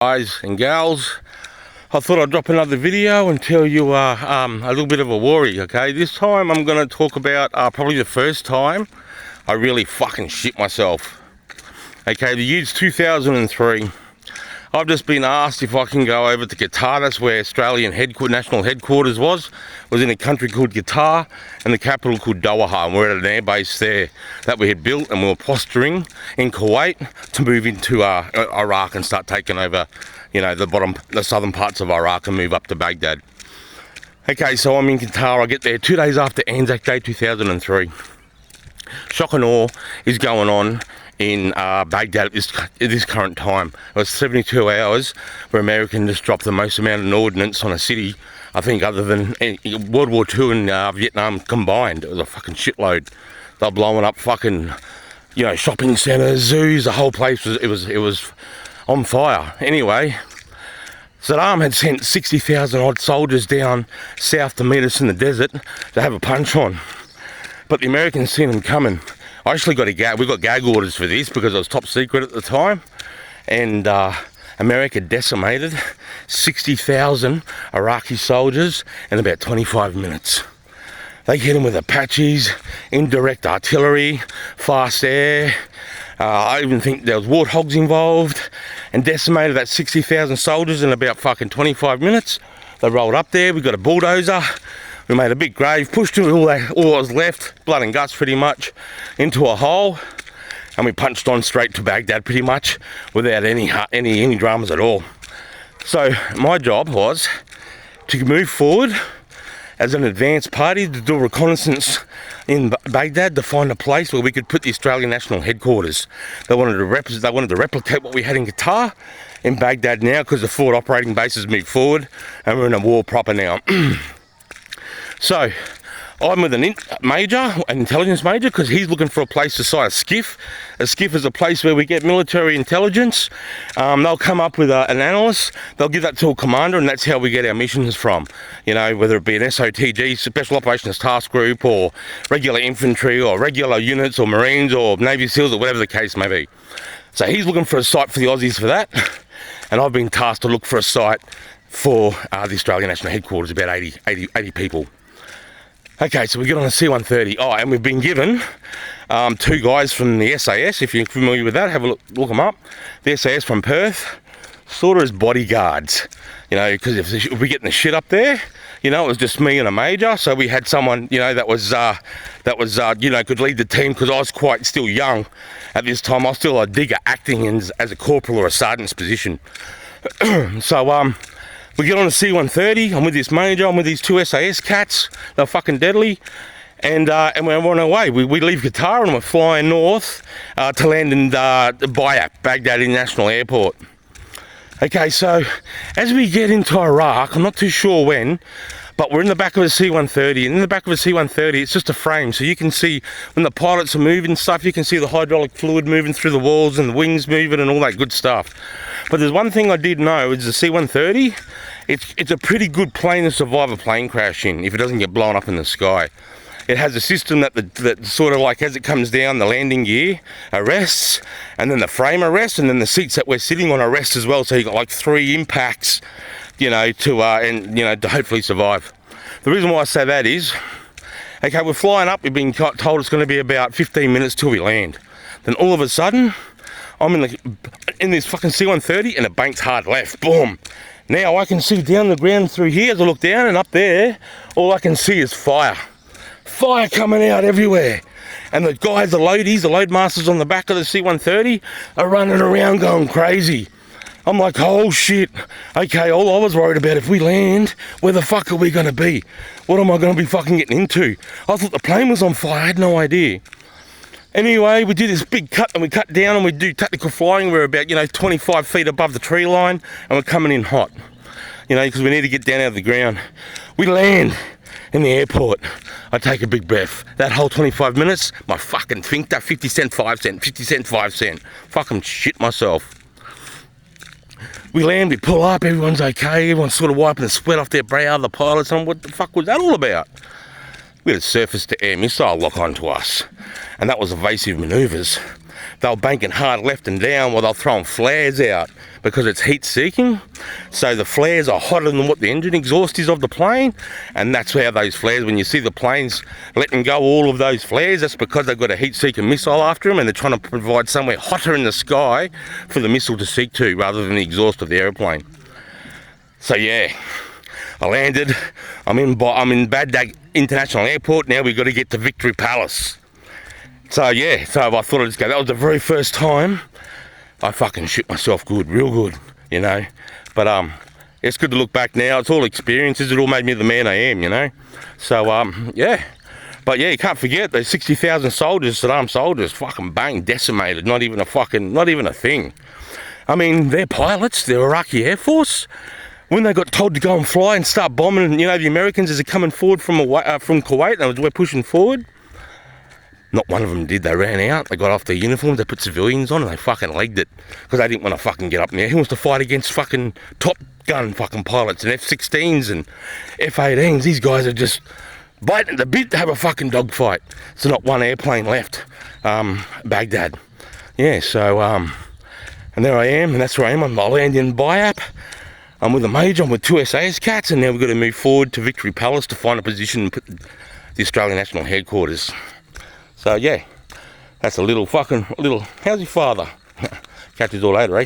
Guys and gals, I thought I'd drop another video and tell you a little bit of a worry. Okay, this time I'm going to talk about probably the first time I really fucking shit myself. Okay, the year's 2003. I've just been asked if I can go over to Qatar. That's where Australian national headquarters was in a country called Qatar, and the capital called Doha, and we're at an airbase there that we had built, and we were posturing in Kuwait to move into Iraq and start taking over, you know, the southern parts of Iraq and move up to Baghdad. Okay, so I'm in Qatar. I get there 2 days after Anzac Day 2003. Shock and awe is going on in Baghdad at this current time. It was 72 hours where America just dropped the most amount of ordnance on a city, I think, other than World War II and Vietnam combined. It was a fucking shitload. They're blowing up fucking, you know, shopping centres, zoos. The whole place was on fire. Anyway, Saddam had sent 60,000 odd soldiers down south to meet us in the desert to have a punch on, but the Americans seen them coming. I actually got we got gag orders for this because it was top secret at the time, and America decimated 60,000 Iraqi soldiers in about 25 minutes. They hit them with Apaches, indirect artillery, fast air. I even think there was warthogs involved, and decimated that 60,000 soldiers in about fucking 25 minutes. They rolled up there. We got a bulldozer. We made a big grave, pushed all that was left, blood and guts pretty much, into a hole, and we punched on straight to Baghdad pretty much without any dramas at all. So my job was to move forward as an advanced party to do a reconnaissance in Baghdad to find a place where we could put the Australian National Headquarters. They wanted to replicate what we had in Qatar in Baghdad now, because the forward operating bases moved forward and we're in a war proper now. So I'm with an intelligence major, because he's looking for a place to site a SCIF. A SCIF is a place where we get military intelligence. They'll come up with an analyst, they'll give that to a commander, and that's how we get our missions from. You know, whether it be an SOTG, Special Operations Task Group, or regular infantry, or regular units, or Marines, or Navy SEALs, or whatever the case may be. So he's looking for a site for the Aussies for that, and I've been tasked to look for a site for the Australian National Headquarters, about 80 people. Okay, so we get on a C-130. Oh, and we've been given two guys from the SAS. If you're familiar with that, have a look them up. The SAS from Perth, sort of as bodyguards, you know, because if we getting the shit up there, you know, it was just me and a major. So we had someone, you know, that was you know, could lead the team, because I was quite still young at this time. I was still a digger, acting as a corporal or a sergeant's position. So we get on a C-130, I'm with this major, I'm with these two SAS cats, they're fucking deadly, and we're on our way. We leave Qatar and we're flying north to land in Baghdad International Airport. Okay, so as we get into Iraq, I'm not too sure when, but we're in the back of a C-130, and in the back of a C-130, it's just a frame, so you can see when the pilots are moving and stuff, you can see the hydraulic fluid moving through the walls and the wings moving and all that good stuff. But there's one thing I did know, is the C-130, it's a pretty good plane to survive a plane crash in, if it doesn't get blown up in the sky. It has a system that sort of like, as it comes down, the landing gear arrests, and then the frame arrests, and then the seats that we're sitting on arrest as well, so you got like 3 impacts, you know, to hopefully survive. The reason why I say that is, okay, we're flying up, we've been told it's going to be about 15 minutes till we land. Then all of a sudden, I'm in this fucking C-130, and it banks hard left, boom. Now I can see down the ground through here, as I look down, and up there, all I can see is fire. Fire coming out everywhere. And the guys, the load masters on the back of the C-130 are running around going crazy. I'm like, oh shit. Okay, all I was worried about, if we land, where the fuck are we going to be? What am I going to be fucking getting into? I thought the plane was on fire, I had no idea. Anyway, we do this big cut, and we cut down, and we do tactical flying. We're about, 25 feet above the tree line, and we're coming in hot, because we need to get down out of the ground. We land in the airport. I take a big breath. That whole 25 minutes, my fucking sphincter, 50 cent, 5 cent, 50 cent, 5 cent. Fucking shit myself. We land, we pull up, everyone's okay, everyone's sort of wiping the sweat off their brow, the pilots, and what the fuck was that all about? We had a surface-to-air missile lock onto us, and that was evasive manoeuvres. they were banking hard left and down while they're throwing flares out because it's heat seeking. So the flares are hotter than what the engine exhaust is of the plane, and that's how those flares, when you see the planes letting go all of those flares, that's because they've got a heat seeking missile after them, and they're trying to provide somewhere hotter in the sky for the missile to seek to rather than the exhaust of the aeroplane. So yeah, I landed. I'm in Baghdad International Airport. Now we've got to get to Victory Palace. So yeah, so I thought I'd just go. That was the very first time I fucking shit myself good, real good, you know. But it's good to look back now. It's all experiences. It all made me the man I am, you know. So yeah. But yeah, you can't forget those 60,000 soldiers, Saddam soldiers, fucking bang, decimated. Not even a thing. I mean, they're pilots. They're Iraqi Air Force. When they got told to go and fly and start bombing, you know, the Americans as they're coming forward from Kuwait, and we're pushing forward. Not one of them did. They ran out. They got off their uniforms. They put civilians on, and they fucking legged it because they didn't want to fucking get up there. Who wants to fight against fucking Top Gun fucking pilots and F-16s and F-18s? These guys are just biting at the bit to have a fucking dogfight. So not one airplane left. Baghdad. Yeah. So and there I am, and that's where I am. I land in Bayap. I'm with a major. I'm with 2 SAS cats, and now we've got to move forward to Victory Palace to find a position and put the Australian National Headquarters. So yeah, that's a little, how's your father? Catch you all later, eh?